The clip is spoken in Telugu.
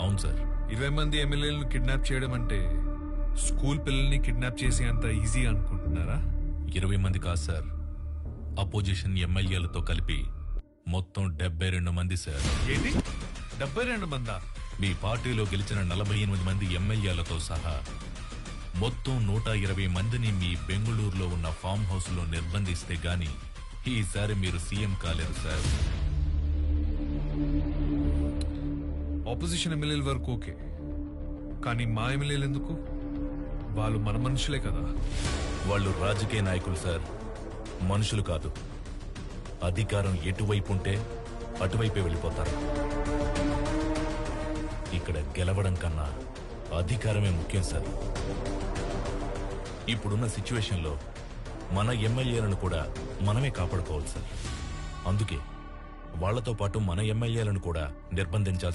అవును సార్. 20 మంది ఎమ్మెల్యేలను కిడ్నాప్ చేయడం అంటే స్కూల్ పిల్లల్ని కిడ్నాప్ చేసే అంత ఈజీ అనుకుంటున్నారా? 20 మంది కాదు సార్, అపోజిషన్ ఎమ్మెల్యేలతో కలిపి మొత్తం 72 మంది సార్. ఏంటి 72 మందా? మీ పార్టీలో గెలిచిన 48 మంది ఎమ్మెల్యేలతో సహా మొత్తం 120 మందిని మీ బెంగుళూరులో ఉన్న ఫామ్ హౌస్ లో నిర్బంధిస్తే గాని ఈసారి మీరు సీఎం కాలేరు సార్. ఆపోజిషన్ ఎమ్మెల్యేల వరకు ఓకే, కానీ మా ఎమ్మెల్యేలు ఎందుకు? వాళ్ళు మన మనుషులే కదా. వాళ్ళు రాజకీయ నాయకులు సార్, మనుషులు కాదు. అధికారం ఎటువైపు ఉంటే అటువైపే వెళ్ళిపోతారు. ఇక్కడ గెలవడం కన్నా అధికారమే ముఖ్యం సార్. ఇప్పుడున్న సిచ్యువేషన్లో మన ఎమ్మెల్యేలను కూడా మనమే కాపాడుకోవాలి సార్. అందుకే వాళ్లతో పాటు మన ఎమ్మెల్యేలను కూడా నిర్బంధించాల్సి